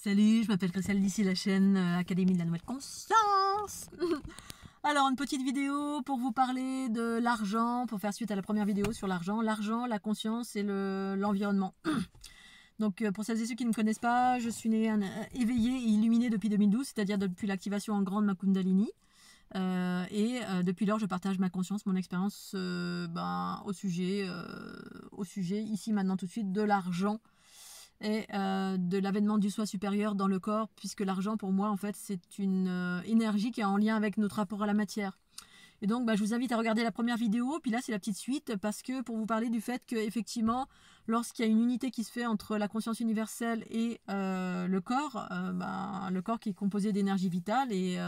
Salut, je m'appelle Christelle, d'ici la chaîne Académie de la Nouvelle Conscience. Alors, une petite vidéo pour vous parler de l'argent, pour faire suite à la première vidéo sur l'argent. L'argent, la conscience et l'environnement. Donc, pour celles et ceux qui ne me connaissent pas, je suis née éveillée et illuminée depuis 2012, c'est-à-dire depuis l'activation en grande de ma Kundalini. Depuis lors, je partage ma conscience, mon expérience au sujet, ici, maintenant, tout de suite, de l'argent et de l'avènement du soi supérieur dans le corps, puisque l'argent pour moi en fait c'est une énergie qui est en lien avec notre rapport à la matière. Et donc je vous invite à regarder la première vidéo, puis là c'est la petite suite, parce que pour vous parler du fait que effectivement lorsqu'il y a une unité qui se fait entre la conscience universelle et le corps qui est composé d'énergie vitale et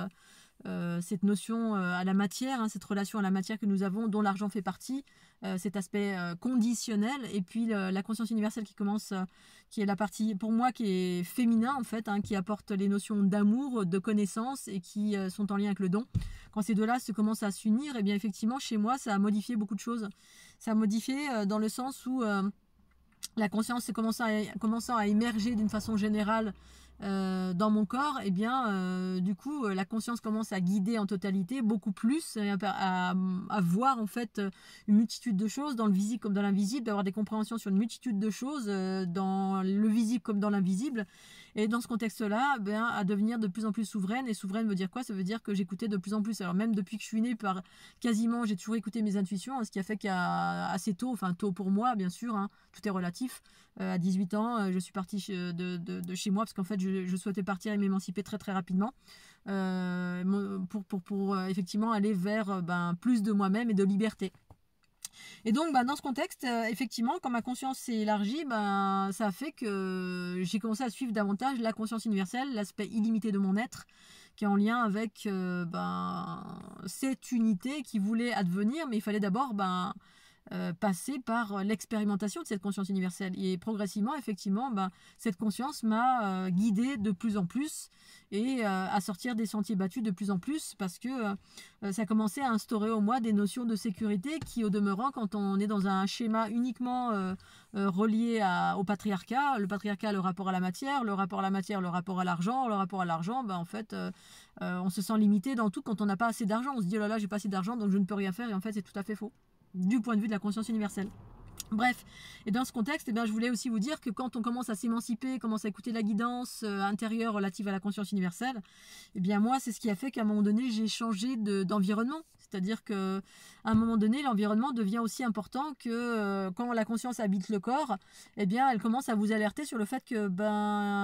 cette notion à la matière, cette relation à la matière que nous avons, dont l'argent fait partie, cet aspect conditionnel, et puis la conscience universelle qui est la partie pour moi qui est féminin en fait, qui apporte les notions d'amour, de connaissance et qui sont en lien avec le don. Quand ces deux-là se commencent à s'unir, et bien effectivement chez moi ça a modifié beaucoup de choses. Ça a modifié dans le sens où la conscience commençant à émerger d'une façon générale dans mon corps, et du coup la conscience commence à guider en totalité beaucoup plus, à voir en fait une multitude de choses dans le visible comme dans l'invisible, d'avoir des compréhensions sur une multitude de choses dans le visible comme dans l'invisible, et dans ce contexte-là à devenir de plus en plus souveraine. Et souveraine veut dire quoi? Ça veut dire que j'écoutais de plus en plus. Alors même depuis que je suis née, quasiment j'ai toujours écouté mes intuitions, ce qui a fait qu'à assez tôt, enfin tôt pour moi bien sûr, tout est relatif, à 18 ans je suis partie de chez moi parce qu'en fait je souhaitais partir et m'émanciper très très rapidement pour effectivement aller vers plus de moi-même et de liberté. Et donc dans ce contexte, effectivement, quand ma conscience s'est élargie, ça a fait que j'ai commencé à suivre davantage la conscience universelle, l'aspect illimité de mon être, qui est en lien avec cette unité qui voulait advenir, mais il fallait d'abord passer par l'expérimentation de cette conscience universelle. Et progressivement, effectivement, cette conscience m'a guidée de plus en plus et à sortir des sentiers battus de plus en plus, parce que ça commençait à instaurer au moi des notions de sécurité qui, au demeurant, quand on est dans un schéma uniquement relié au patriarcat, le patriarcat, le rapport à la matière, le rapport à la matière, le rapport à l'argent, le rapport à l'argent, en fait, on se sent limité dans tout quand on n'a pas assez d'argent. On se dit, oh là là, j'ai pas assez d'argent, donc je ne peux rien faire, et en fait, c'est tout à fait faux du point de vue de la conscience universelle. Bref, et dans ce contexte, je voulais aussi vous dire que quand on commence à s'émanciper, commence à écouter la guidance intérieure relative à la conscience universelle, moi, c'est ce qui a fait qu'à un moment donné, j'ai changé d'environnement. C'est-à-dire qu'à un moment donné, l'environnement devient aussi important que quand la conscience habite le corps, elle commence à vous alerter sur le fait que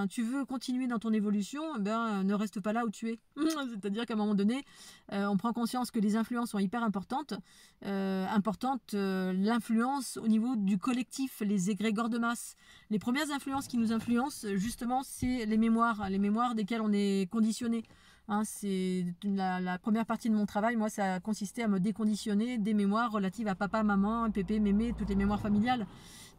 tu veux continuer dans ton évolution, ne reste pas là où tu es. C'est-à-dire qu'à un moment donné, on prend conscience que les influences sont hyper importantes. L'influence au niveau du collectif, les égrégores de masse. Les premières influences qui nous influencent, justement, c'est les mémoires desquelles on est conditionné. C'est la première partie de mon travail. Moi, ça a consisté à me déconditionner des mémoires relatives à papa, maman, pépé, mémé, toutes les mémoires familiales.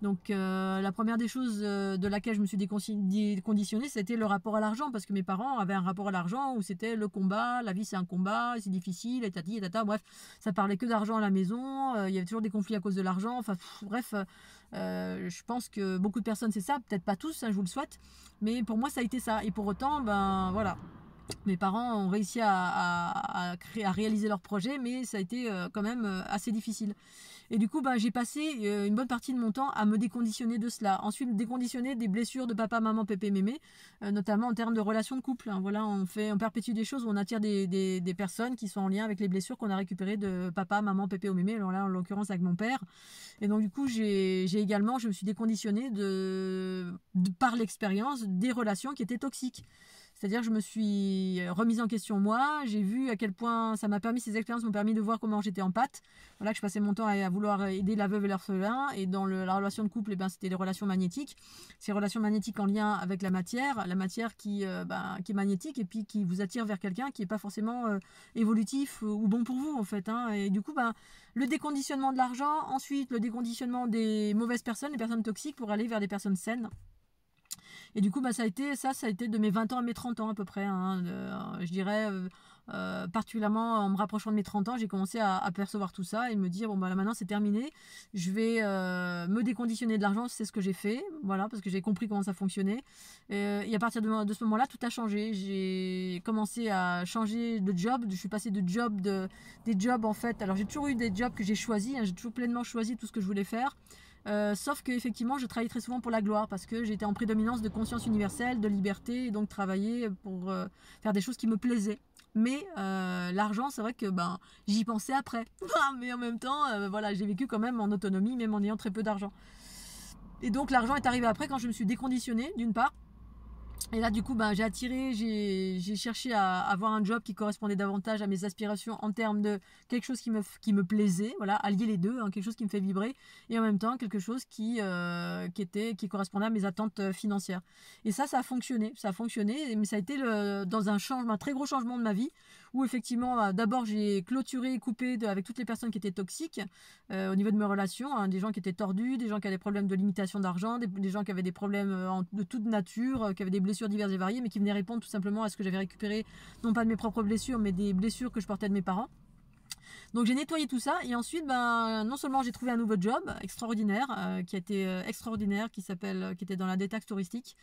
Donc la première des choses de laquelle je me suis déconditionnée, c'était le rapport à l'argent, parce que mes parents avaient un rapport à l'argent où c'était le combat, la vie c'est un combat, c'est difficile, et tati et tata, bref, ça parlait que d'argent à la maison, il y avait toujours des conflits à cause de l'argent, je pense que beaucoup de personnes c'est ça, peut-être pas tous, je vous le souhaite, mais pour moi ça a été ça, et pour autant, voilà. Mes parents ont réussi à réaliser leur projet, mais ça a été quand même assez difficile. Et du coup, j'ai passé une bonne partie de mon temps à me déconditionner de cela. Ensuite, déconditionner des blessures de papa, maman, pépé, mémé, notamment en termes de relations de couple. Voilà, on perpétue des choses où on attire des personnes qui sont en lien avec les blessures qu'on a récupérées de papa, maman, pépé ou mémé. Alors là, en l'occurrence, avec mon père. Et donc, du coup, je me suis déconditionnée par l'expérience des relations qui étaient toxiques. C'est-à-dire que je me suis remise en question moi, j'ai vu à quel point ces expériences m'ont permis de voir comment j'étais en pâte. Voilà, que je passais mon temps à vouloir aider la veuve et l'orphelin, et dans la relation de couple, c'était les relations magnétiques. Ces relations magnétiques en lien avec la matière qui est magnétique et puis qui vous attire vers quelqu'un qui n'est pas forcément évolutif ou bon pour vous en fait. Et du coup, le déconditionnement de l'argent, ensuite le déconditionnement des mauvaises personnes, les personnes toxiques pour aller vers des personnes saines. Et du coup, bah, ça a été de mes 20 ans à mes 30 ans à peu près, hein, je dirais, particulièrement en me rapprochant de mes 30 ans, j'ai commencé à percevoir tout ça et me dire, bon, bah, là, maintenant c'est terminé, je vais me déconditionner de l'argent, c'est ce que j'ai fait, voilà, parce que j'ai compris comment ça fonctionnait. Et à partir de ce moment-là, tout a changé. J'ai commencé à changer de job, je suis passée des jobs en fait, alors j'ai toujours eu des jobs que j'ai choisis, hein, j'ai toujours pleinement choisi tout ce que je voulais faire. Sauf que effectivement, je travaillais très souvent pour la gloire parce que j'étais en prédominance de conscience universelle, de liberté, et donc travailler pour faire des choses qui me plaisaient. Mais l'argent, c'est vrai que ben, j'y pensais après. Mais en même temps, voilà, j'ai vécu quand même en autonomie, même en ayant très peu d'argent. Et donc l'argent est arrivé après quand je me suis déconditionnée, d'une part. Et là, du coup, ben, j'ai cherché à avoir un job qui correspondait davantage à mes aspirations en termes de quelque chose qui me plaisait, voilà, allier les deux, hein, quelque chose qui me fait vibrer, et en même temps quelque chose qui correspondait à mes attentes financières. Et ça a fonctionné, mais ça a été dans un très gros changement de ma vie, où effectivement, d'abord j'ai clôturé et coupé avec toutes les personnes qui étaient toxiques au niveau de mes relations, hein, des gens qui étaient tordus, des gens qui avaient des problèmes de limitation d'argent, des gens qui avaient des problèmes de toute nature, qui avaient des blessures diverses et variées, mais qui venaient répondre tout simplement à ce que j'avais récupéré, non pas de mes propres blessures, mais des blessures que je portais de mes parents. Donc j'ai nettoyé tout ça et ensuite, ben, non seulement j'ai trouvé un nouveau job extraordinaire, qui a été extraordinaire, qui était dans la détaxe touristique,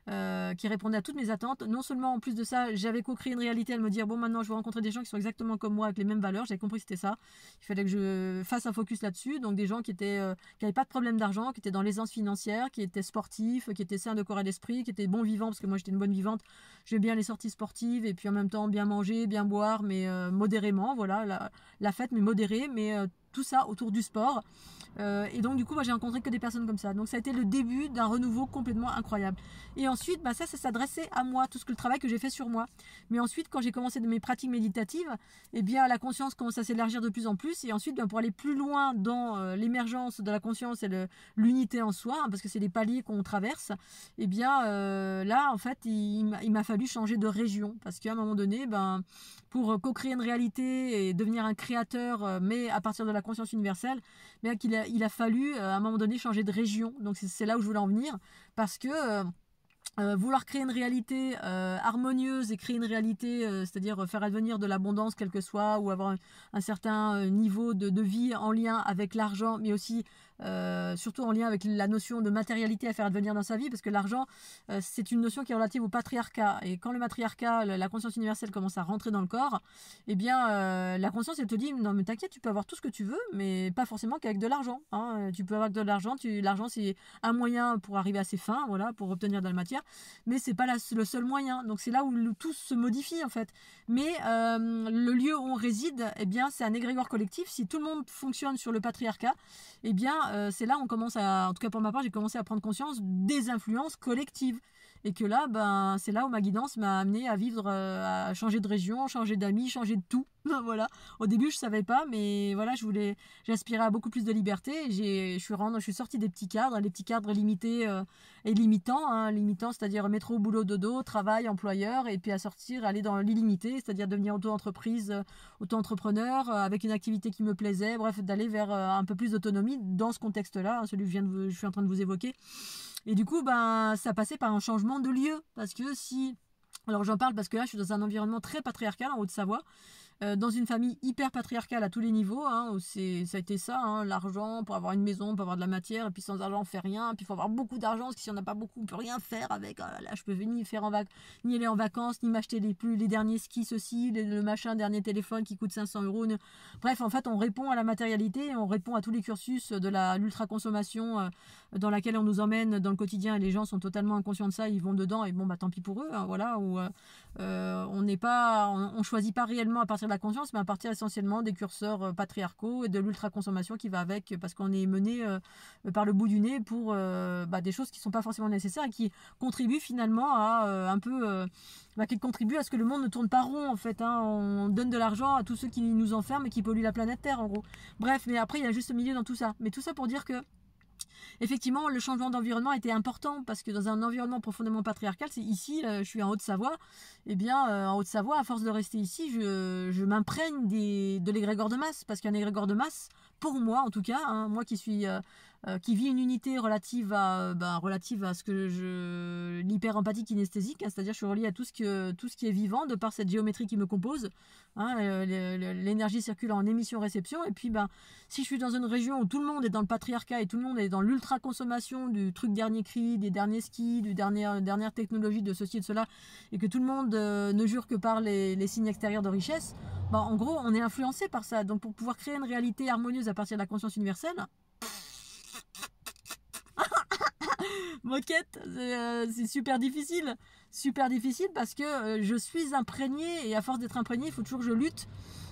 qui répondait à toutes mes attentes. Non seulement en plus de ça, j'avais co-créé une réalité à me dire, bon, maintenant je vais rencontrer des gens qui sont exactement comme moi, avec les mêmes valeurs. J'avais compris que c'était ça. Il fallait que je fasse un focus là-dessus. Donc des gens qui n'avaient pas de problème d'argent, qui étaient dans l'aisance financière, qui étaient sportifs, qui étaient sains de corps et d'esprit, qui étaient bons vivants, parce que moi j'étais une bonne vivante. J'aime bien les sorties sportives et puis en même temps bien manger, bien boire, mais modérément, voilà, la fête, mais modérée, mais tout ça autour du sport. Et donc du coup, moi, j'ai rencontré que des personnes comme ça. Donc ça a été le début d'un renouveau complètement incroyable. Et ensuite, bah, ça s'adressait à moi, tout le travail que j'ai fait sur moi. Mais ensuite, quand j'ai commencé mes pratiques méditatives, eh bien la conscience commence à s'élargir de plus en plus. Et ensuite, pour aller plus loin dans l'émergence de la conscience et l'unité en soi, hein, parce que c'est les paliers qu'on traverse, eh bien là, en fait, il m'a fallu changer de région. Parce qu'à un moment donné, ben, pour co-créer une réalité et devenir un créateur, mais à partir de la conscience universelle, bien il a fallu à un moment donné changer de région. Donc c'est là où je voulais en venir, parce que vouloir créer une réalité harmonieuse et créer une réalité, c'est-à-dire faire advenir de l'abondance quel que soit, ou avoir un certain niveau de vie en lien avec l'argent, mais aussi surtout en lien avec la notion de matérialité à faire advenir dans sa vie, parce que l'argent, c'est une notion qui est relative au patriarcat. Et quand le matriarcat, la conscience universelle commence à rentrer dans le corps, eh bien la conscience, elle te dit, non mais t'inquiète, tu peux avoir tout ce que tu veux, mais pas forcément qu'avec de l'argent, hein. Tu peux avoir de l'argent, l'argent c'est un moyen pour arriver à ses fins, voilà, pour obtenir de la matière, mais c'est pas le seul moyen. Donc c'est là où tout se modifie en fait. Mais le lieu où on réside, eh bien c'est un égrégore collectif. Si tout le monde fonctionne sur le patriarcat, eh bien c'est là où on commence en tout cas pour ma part, j'ai commencé à prendre conscience des influences collectives. Et que là, ben, c'est là où ma guidance m'a amené à vivre, à changer de région, changer d'amis, changer de tout. Voilà. Au début, je savais pas, mais voilà, j'aspirais à beaucoup plus de liberté. Et je suis sortie des petits cadres limités et limitants, hein, c'est-à-dire métro, boulot, dodo, travail, employeur, et puis à sortir, aller dans l'illimité, c'est-à-dire devenir auto-entrepreneur, avec une activité qui me plaisait, bref, d'aller vers un peu plus d'autonomie dans ce contexte-là, hein, celui que je suis en train de vous évoquer. Et du coup, ben, ça passait par un changement de lieu. Parce que alors j'en parle parce que là, je suis dans un environnement très patriarcal en Haute-Savoie. Dans une famille hyper patriarcale à tous les niveaux, hein, où ça a été ça, hein, l'argent pour avoir une maison, pour avoir de la matière, et puis sans argent on fait rien, puis il faut avoir beaucoup d'argent, parce que si on n'a pas beaucoup, on peut rien faire avec, oh là là, je peux ni aller en vacances, ni m'acheter les derniers skis, le machin, dernier téléphone qui coûte 500 euros. Bref, en fait, on répond à la matérialité, on répond à tous les cursus de l'ultra-consommation dans laquelle on nous emmène dans le quotidien, et les gens sont totalement inconscients de ça, ils vont dedans, et bon, bah tant pis pour eux, hein, voilà, où on choisit pas réellement à partir de la conscience, mais à partir essentiellement des curseurs patriarcaux et de l'ultra-consommation qui va avec, parce qu'on est mené par le bout du nez pour des choses qui sont pas forcément nécessaires et qui contribuent finalement à qui contribuent à ce que le monde ne tourne pas rond en fait, hein. On donne de l'argent à tous ceux qui nous enferment et qui polluent la planète Terre en gros. Bref, mais après il y a juste milieu dans tout ça. Mais tout ça pour dire que effectivement, le changement d'environnement était important parce que dans un environnement profondément patriarcal, c'est ici, je suis en Haute-Savoie, et bien en Haute-Savoie, à force de rester ici, je m'imprègne de l'égrégore de masse, parce qu'un égrégore de masse, pour moi en tout cas, hein, moi qui suis qui vit une unité relative à ce que l'hyper-empathie kinesthésique, hein, c'est-à-dire je suis reliée à tout ce qui est vivant de par cette géométrie qui me compose. Hein, l'énergie circule en émission-réception, et puis si je suis dans une région où tout le monde est dans le patriarcat et tout le monde est dans l'ultra-consommation du truc dernier cri, des derniers skis, du dernière technologie de ceci et de cela, et que tout le monde ne jure que par les signes extérieurs de richesse, en gros on est influencé par ça. Donc pour pouvoir créer une réalité harmonieuse à partir de la conscience universelle, moquette, c'est super difficile parce que je suis imprégnée, et à force d'être imprégnée, il faut toujours que je lutte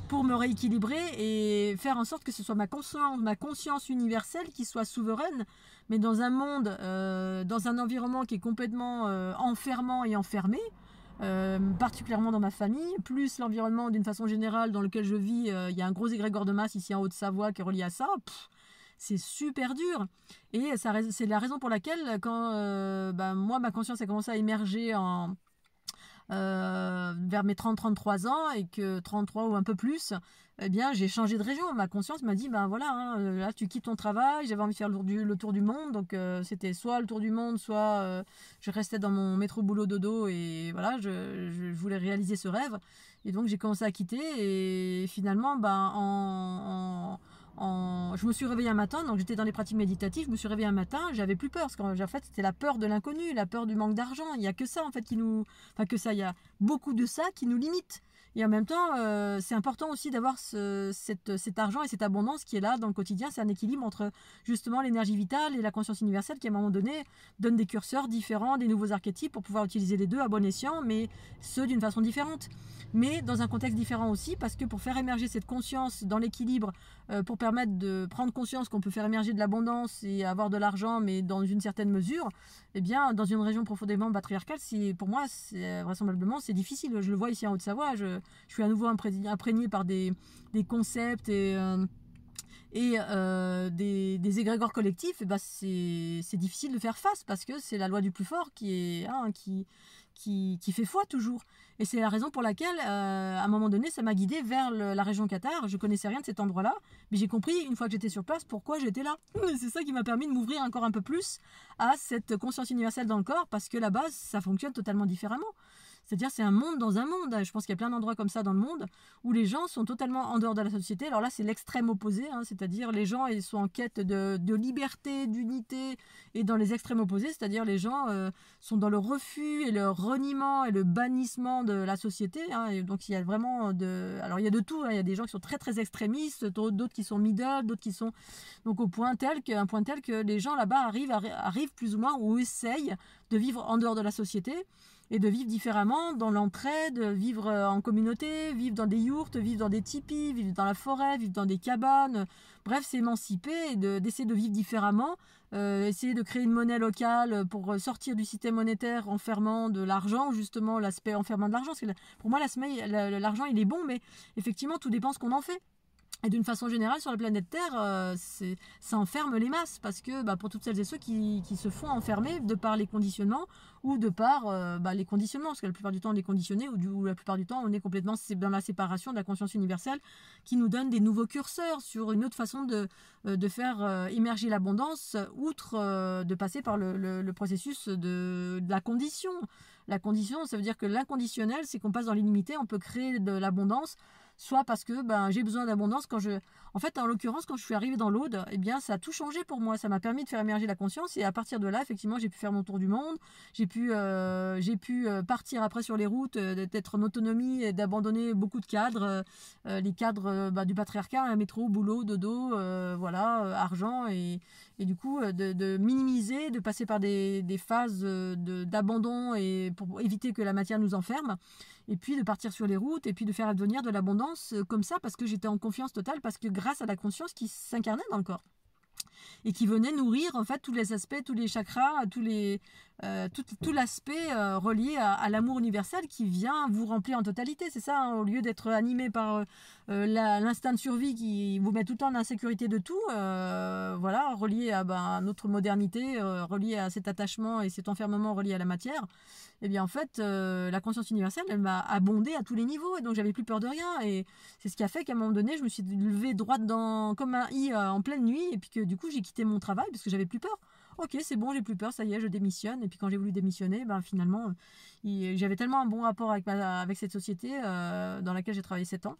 pour me rééquilibrer et faire en sorte que ce soit ma conscience universelle qui soit souveraine, mais dans un monde, dans un environnement qui est complètement enfermant et enfermé, particulièrement dans ma famille, plus l'environnement d'une façon générale dans lequel je vis. Il y a un gros égrégore de masse ici en Haute-Savoie qui est relié à ça. C'est super dur, et c'est la raison pour laquelle quand moi ma conscience a commencé à émerger vers mes 30-33 ans, et que 33 ou un peu plus, eh bien j'ai changé de région. Ma conscience m'a dit voilà, hein, là tu quittes ton travail. J'avais envie de faire le tour du monde, donc c'était soit le tour du monde, soit je restais dans mon métro boulot dodo, et voilà, je voulais réaliser ce rêve, et donc j'ai commencé à quitter. Et finalement je me suis réveillée un matin, donc j'étais dans les pratiques méditatives, je me suis réveillée un matin, j'avais plus peur, parce qu'en fait c'était la peur de l'inconnu, la peur du manque d'argent. Il n'y a que ça en fait il y a beaucoup de ça qui nous limite. Et en même temps, c'est important aussi d'avoir cet argent et cette abondance qui est là dans le quotidien. C'est un équilibre entre justement l'énergie vitale et la conscience universelle qui à un moment donné donne des curseurs différents, des nouveaux archétypes pour pouvoir utiliser les deux à bon escient, mais ceux d'une façon différente, mais dans un contexte différent aussi, parce que pour faire émerger cette conscience dans l'équilibre, pour permettre de prendre conscience qu'on peut faire émerger de l'abondance et avoir de l'argent, mais dans une certaine mesure, eh bien dans une région profondément patriarcale, pour moi vraisemblablement c'est difficile. Je le vois ici en Haute-Savoie, je suis à nouveau imprégnée par des concepts et des égrégores collectifs. Et c'est difficile de faire face, parce que c'est la loi du plus fort qui fait foi toujours. Et c'est la raison pour laquelle, à un moment donné, ça m'a guidée vers la région Qatar. Je connaissais rien de cet endroit-là, mais j'ai compris, une fois que j'étais sur place, pourquoi j'étais là. C'est ça qui m'a permis de m'ouvrir encore un peu plus à cette conscience universelle dans le corps, parce que là-bas, ça fonctionne totalement différemment. C'est-à-dire c'est un monde dans un monde. Je pense qu'il y a plein d'endroits comme ça dans le monde où les gens sont totalement en dehors de la société. Alors là, c'est l'extrême opposé, hein, c'est-à-dire les gens ils sont en quête de liberté, d'unité, et dans les extrêmes opposés, c'est-à-dire les gens sont dans le refus et le reniement et le bannissement de la société. Hein, et donc il y a vraiment alors il y a de tout. Hein, il y a des gens qui sont très très extrémistes, d'autres qui sont middle, d'autres qui sont donc un point tel que les gens là-bas arrivent plus ou moins, ou essayent de vivre en dehors de la société, et de vivre différemment, dans l'entraide, vivre en communauté, vivre dans des yourtes, vivre dans des tipis, vivre dans la forêt, vivre dans des cabanes. Bref, s'émanciper et d'essayer de vivre différemment, essayer de créer une monnaie locale pour sortir du système monétaire enfermant de l'argent, justement l'aspect enfermant de l'argent. Parce que pour moi, l'argent, il est bon, mais effectivement, tout dépend ce qu'on en fait. Et d'une façon générale, sur la planète Terre, ça enferme les masses, parce que pour toutes celles et ceux qui se font enfermer de par les conditionnements, ou de par les conditionnements, parce que la plupart du temps on est conditionné, ou la plupart du temps on est complètement dans la séparation de la conscience universelle, qui nous donne des nouveaux curseurs sur une autre façon de faire émerger l'abondance, outre de passer par le processus de la condition. La condition, ça veut dire que l'inconditionnel, c'est qu'on passe dans l'illimité, on peut créer de l'abondance, soit parce que j'ai besoin d'abondance. En fait, en l'occurrence, quand je suis arrivée dans l'Aude, eh bien, ça a tout changé pour moi. Ça m'a permis de faire émerger la conscience, et à partir de là, effectivement, j'ai pu faire mon tour du monde. J'ai pu partir après sur les routes, d'être en autonomie et d'abandonner beaucoup de cadres, les cadres du patriarcat, métro, boulot, dodo, argent, et du coup de minimiser, de passer par des phases d'abandon, et pour éviter que la matière nous enferme, et puis de partir sur les routes, et puis de faire advenir de l'abondance comme ça, parce que j'étais en confiance totale, parce que grâce à la conscience qui s'incarnait dans le corps et qui venait nourrir en fait tous les aspects, tous les chakras, tout l'aspect relié à l'amour universel qui vient vous remplir en totalité. C'est ça, hein, au lieu d'être animé par l'instinct de survie qui vous met tout le temps en insécurité de tout, relié à notre modernité, relié à cet attachement et cet enfermement relié à la matière. Et bien en fait, la conscience universelle, elle m'a abondé à tous les niveaux, et donc j'avais plus peur de rien. Et c'est ce qui a fait qu'à un moment donné, je me suis levée droite comme un i en pleine nuit, et puis que du coup j'ai quitté mon travail parce que j'avais plus peur. Ok, c'est bon, j'ai plus peur, ça y est, je démissionne. Et puis quand j'ai voulu démissionner, ben finalement, j'avais tellement un bon rapport avec cette société dans laquelle j'ai travaillé 7 ans.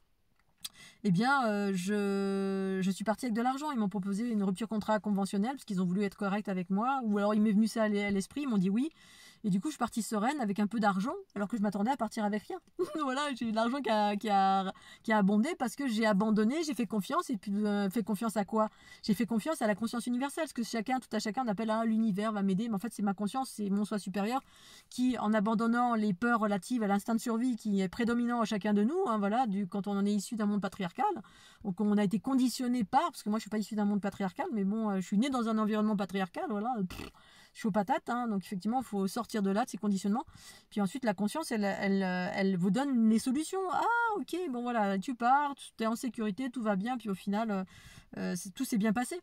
Eh bien, je suis partie avec de l'argent. Ils m'ont proposé une rupture contrat conventionnelle parce qu'ils ont voulu être corrects avec moi. Ou alors, il m'est venu ça à l'esprit, ils m'ont dit oui. Et du coup, je suis partie sereine avec un peu d'argent, alors que je m'attendais à partir avec rien. Voilà, j'ai eu de l'argent qui a abondé parce que j'ai abandonné, j'ai fait confiance. Et puis, fait confiance à quoi? J'ai fait confiance à la conscience universelle. Ce que tout à chacun, on appelle l'univers va m'aider. Mais en fait, c'est ma conscience, c'est mon soi supérieur qui, en abandonnant les peurs relatives à l'instinct de survie qui est prédominant à chacun de nous, hein, voilà, quand on en est issu d'un monde patriarcal, donc on a été conditionné parce que moi je suis pas issu d'un monde patriarcal, mais bon, je suis née dans un environnement patriarcal, voilà, je suis aux patates, hein, donc effectivement il faut sortir de là, de ces conditionnements. Puis ensuite la conscience, elle vous donne les solutions. Ah ok, bon voilà, tu pars, tu es en sécurité, tout va bien, puis au final tout s'est bien passé.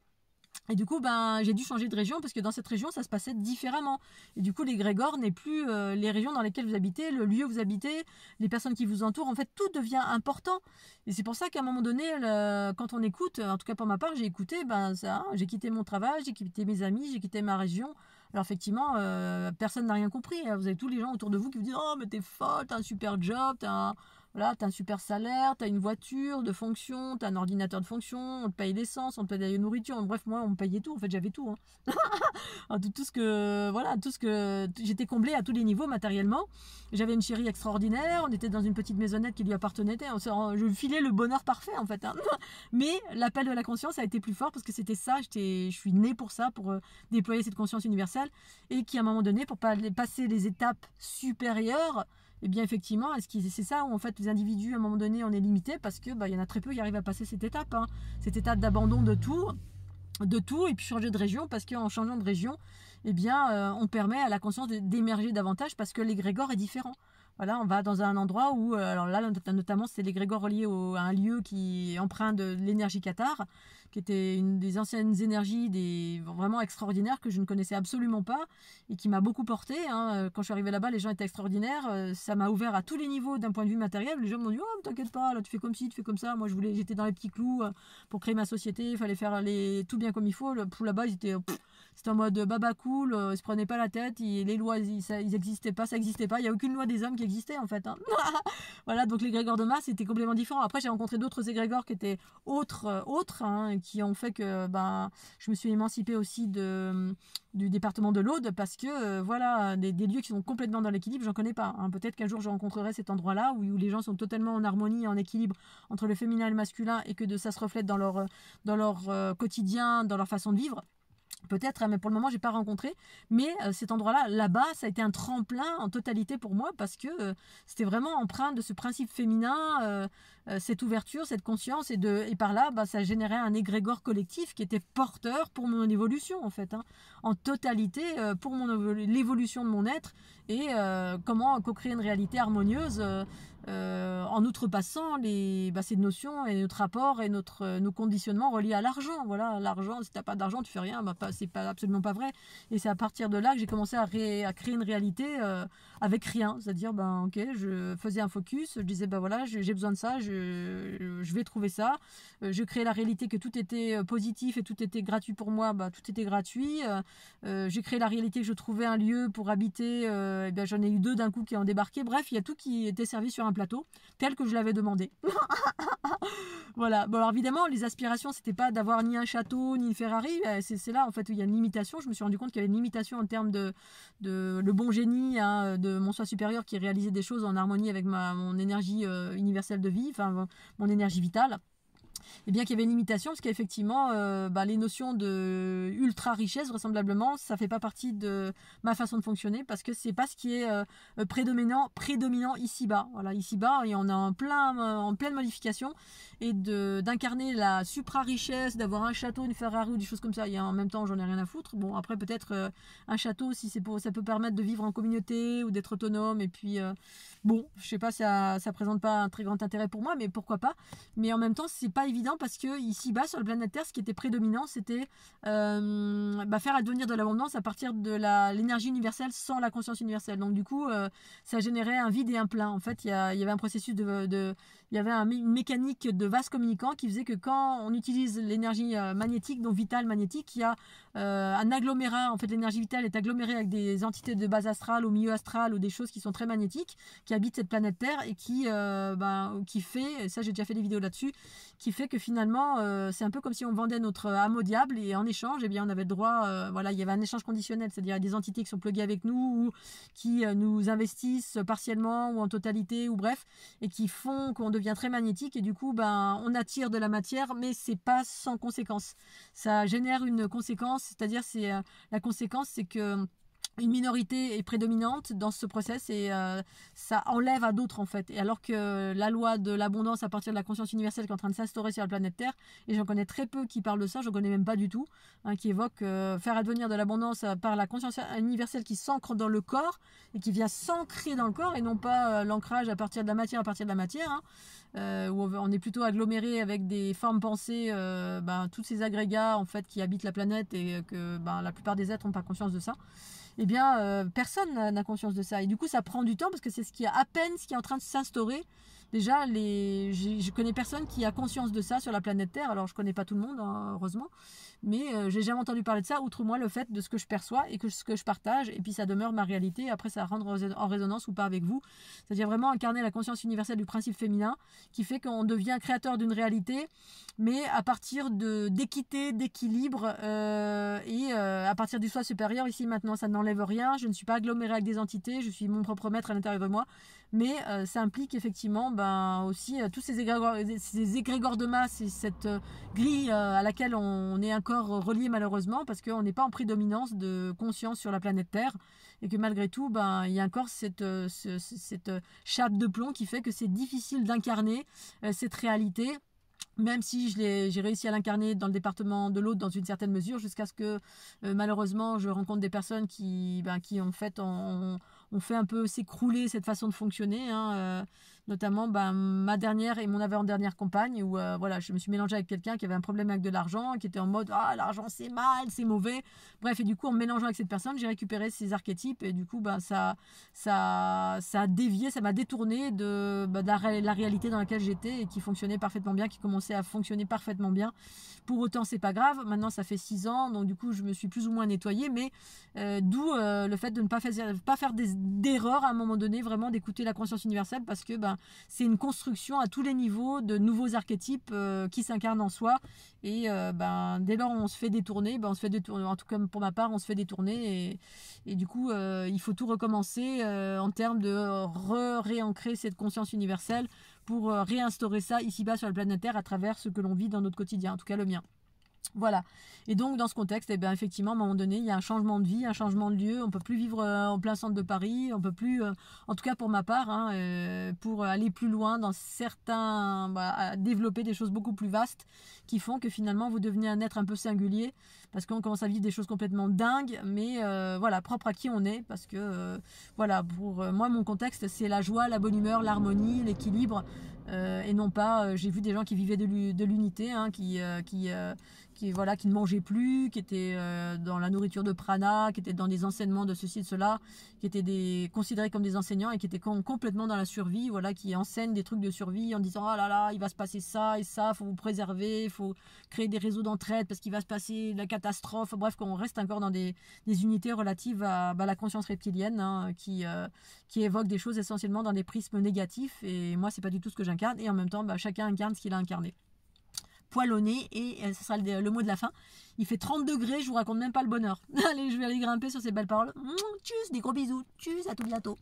Et du coup, j'ai dû changer de région parce que dans cette région, ça se passait différemment. Et du coup, l'égrégore n'est plus les régions dans lesquelles vous habitez, le lieu où vous habitez, les personnes qui vous entourent. En fait, tout devient important. Et c'est pour ça qu'à un moment donné, quand on écoute, en tout cas pour ma part, j'ai écouté, j'ai quitté mon travail, j'ai quitté mes amis, j'ai quitté ma région. Alors effectivement, personne n'a rien compris. Vous avez tous les gens autour de vous qui vous disent « Oh, mais t'es folle, t'as un super job, t'as un super salaire, t'as une voiture de fonction, t'as un ordinateur de fonction, on te paye l'essence, on te paye la nourriture. » Bref, moi, on me payait tout. En fait, j'avais tout. Hein. tout ce que j'étais comblée à tous les niveaux matériellement. J'avais une chérie extraordinaire. On était dans une petite maisonnette qui lui appartenait. Je filais le bonheur parfait, en fait. Hein. Mais l'appel de la conscience a été plus fort parce que c'était ça. Je suis née pour ça, pour déployer cette conscience universelle. Et qui, à un moment donné, pour passer les étapes supérieures, et bien effectivement, c'est ça où en fait les individus à un moment donné on est limité parce que il y en a très peu qui arrivent à passer cette étape, hein. Cette étape d'abandon de tout et puis changer de région parce qu'en changeant de région, on permet à la conscience d'émerger davantage parce que l'égrégore est différent. Voilà, on va dans un endroit où, alors là notamment c'est l'égrégore relié à un lieu qui est empreint de l'énergie Qatar, qui était une des anciennes énergies vraiment extraordinaires que je ne connaissais absolument pas et qui m'a beaucoup porté. Hein. Quand je suis arrivée là-bas, les gens étaient extraordinaires. Ça m'a ouvert à tous les niveaux d'un point de vue matériel. Les gens m'ont dit « Oh, t'inquiète pas, là tu fais comme ci, tu fais comme ça. » Moi j'étais dans les petits clous pour créer ma société. Il fallait faire tout bien comme il faut. Là-bas, c'était en mode baba cool. Ils se prenaient pas la tête. Les lois, ils existaient pas, ça existait pas. Il n'y a aucune loi des hommes qui existait en fait. Hein. Voilà, donc l'égrégore de Mars était complètement différent. Après, j'ai rencontré d'autres égrégores qui étaient autres, hein, qui ont fait que je me suis émancipée aussi du département de l'Aude parce que voilà, des lieux qui sont complètement dans l'équilibre, j'en connais pas. Hein. Peut-être qu'un jour je rencontrerai cet endroit-là où les gens sont totalement en harmonie, en équilibre entre le féminin et le masculin et que ça se reflète dans leur quotidien, dans leur façon de vivre. Peut-être, mais pour le moment, j'ai pas rencontré. Mais cet endroit-là, là-bas, ça a été un tremplin en totalité pour moi parce que c'était vraiment empreint de ce principe féminin, cette ouverture, cette conscience, et par là, ça générait un égrégore collectif qui était porteur pour mon évolution, en fait, hein, en totalité pour l'évolution de mon être et comment co-créer une réalité harmonieuse. En outrepassant ces notions et notre rapport et nos conditionnements reliés à l'argent. Voilà, l'argent, si tu n'as pas d'argent, tu fais rien, c'est absolument pas vrai. Et c'est à partir de là que j'ai commencé à créer une réalité avec rien. C'est-à-dire, ok, je faisais un focus, je disais, voilà, j'ai besoin de ça, je vais trouver ça. Je créais la réalité que tout était positif et tout était gratuit pour moi, tout était gratuit. J'ai créé la réalité que je trouvais un lieu pour habiter, j'en ai eu 2 d'un coup qui ont débarqué. Bref, il y a tout qui était servi sur un plateau, tel que je l'avais demandé. Voilà. Bon, alors évidemment, les aspirations, c'était pas d'avoir ni un château, ni une Ferrari. C'est là, en fait, où il y a une limitation. Je me suis rendu compte qu'il y avait une limitation en termes de le bon génie, hein, de mon soi supérieur qui réalisait des choses en harmonie avec mon énergie universelle de vie, enfin, mon énergie vitale. Et bien qu'il y avait une limitation, parce qu'effectivement, les notions de ultra richesse, vraisemblablement, ça fait pas partie de ma façon de fonctionner, parce que c'est pas ce qui est prédominant ici-bas. Voilà, ici-bas, et on est en pleine modification, et d'incarner la supra-richesse, d'avoir un château, une Ferrari ou des choses comme ça, et en même temps, j'en ai rien à foutre. Bon, après, peut-être un château, si ça peut permettre de vivre en communauté, ou d'être autonome, et puis, je sais pas, ça présente pas un très grand intérêt pour moi, mais pourquoi pas. Mais en même temps, c'est pas évident évident parce que ici-bas, sur la planète Terre, ce qui était prédominant, c'était faire advenir de l'abondance à partir de l'énergie universelle sans la conscience universelle. Donc du coup, ça générait un vide et un plein. En fait, il y avait un processus il y avait une mécanique de vase communicant qui faisait que quand on utilise l'énergie magnétique, donc vitale magnétique, il y a un agglomérat. En fait, l'énergie vitale est agglomérée avec des entités de base astrale, au milieu astral, ou des choses qui sont très magnétiques, qui habitent cette planète Terre et qui fait, ça j'ai déjà fait des vidéos là-dessus, qui fait que finalement, c'est un peu comme si on vendait notre âme au diable et en échange, eh bien, on avait le droit, il y avait un échange conditionnel, c'est-à-dire des entités qui sont pluguées avec nous ou qui nous investissent partiellement ou en totalité ou bref, et qui font qu'on devient très magnétique et du coup, on attire de la matière, mais c'est pas sans conséquence. Ça génère une conséquence, c'est-à-dire la conséquence, c'est que une minorité est prédominante dans ce process et ça enlève à d'autres en fait. Et alors que la loi de l'abondance à partir de la conscience universelle qui est en train de s'instaurer sur la planète Terre, et j'en connais très peu qui parlent de ça, je ne connais même pas du tout, qui évoque faire advenir de l'abondance par la conscience universelle qui s'ancre dans le corps et qui vient s'ancrer dans le corps et non pas l'ancrage à partir de la matière, où on est plutôt aggloméré avec des formes pensées, tous ces agrégats en fait qui habitent la planète et que la plupart des êtres n'ont pas conscience de ça. Eh bien, personne n'a conscience de ça. Et du coup, ça prend du temps parce que c'est ce qui est en train de s'instaurer. Déjà, je connais personne qui a conscience de ça sur la planète Terre. Alors, je connais pas tout le monde, hein, heureusement. Mais j'ai jamais entendu parler de ça, outre moi le fait de ce que je perçois et ce que je partage. Et puis, ça demeure ma réalité. Après, ça rentre en résonance ou pas avec vous. C'est-à-dire vraiment incarner la conscience universelle du principe féminin qui fait qu'on devient créateur d'une réalité, mais à partir d'équité, d'équilibre à partir du soi supérieur. Ici, maintenant, ça n'enlève rien. Je ne suis pas agglomérée avec des entités. Je suis mon propre maître à l'intérieur de moi. Mais ça implique effectivement aussi tous ces égrégores de masse et cette grille à laquelle on est encore relié malheureusement parce qu'on n'est pas en prédominance de conscience sur la planète Terre et que malgré tout, il y a encore cette chape de plomb qui fait que c'est difficile d'incarner cette réalité. Même si j'ai réussi à l'incarner dans le département de l'autre dans une certaine mesure, jusqu'à ce que malheureusement je rencontre des personnes qui en fait ont fait un peu s'écrouler cette façon de fonctionner, notamment ma dernière et mon avant-dernière compagne où je me suis mélangée avec quelqu'un qui avait un problème avec de l'argent, qui était en mode l'argent c'est mal, c'est mauvais, bref, et du coup en me mélangeant avec cette personne j'ai récupéré ces archétypes et du coup ça a dévié, ça m'a détourné de la réalité dans laquelle j'étais et qui fonctionnait parfaitement bien, qui commençait à fonctionner parfaitement bien. Pour autant c'est pas grave, maintenant ça fait 6 ans, donc du coup je me suis plus ou moins nettoyée, mais d'où le fait de ne pas faire d'erreur à un moment donné, vraiment d'écouter la conscience universelle parce que c'est une construction à tous les niveaux de nouveaux archétypes qui s'incarnent en soi et dès lors on se fait détourner, on se fait détourner, en tout cas pour ma part on se fait détourner et du coup il faut tout recommencer en termes de réancrer cette conscience universelle pour réinstaurer ça ici-bas sur la planète Terre à travers ce que l'on vit dans notre quotidien, en tout cas le mien. Voilà. Et donc dans ce contexte, effectivement, à un moment donné, il y a un changement de vie, un changement de lieu. On ne peut plus vivre en plein centre de Paris. On peut plus, en tout cas pour ma part, pour aller plus loin dans certains, développer des choses beaucoup plus vastes qui font que finalement vous devenez un être un peu singulier parce qu'on commence à vivre des choses complètement dingues, mais propre à qui on est. Parce que pour moi, mon contexte, c'est la joie, la bonne humeur, l'harmonie, l'équilibre. Et non pas, j'ai vu des gens qui vivaient de l'unité, qui ne mangeaient plus, qui étaient dans la nourriture de prana, qui étaient dans des enseignements de ceci, de cela, qui étaient considérés comme des enseignants et qui étaient complètement dans la survie, qui enseignent des trucs de survie en disant ah là là, il va se passer ça et ça, faut vous préserver, il faut créer des réseaux d'entraide parce qu'il va se passer la catastrophe. Bref, qu'on reste encore dans des unités relatives à la conscience reptilienne qui évoquent des choses essentiellement dans des prismes négatifs. Et moi, c'est pas du tout ce que j'incarne. Et en même temps, chacun incarne ce qu'il a incarné. Poil au nez et ce sera le mot de la fin. Il fait 30 degrés, je vous raconte même pas le bonheur. Allez, je vais aller grimper sur ces belles paroles. Tchuss, des gros bisous. Tchuss, à tout bientôt.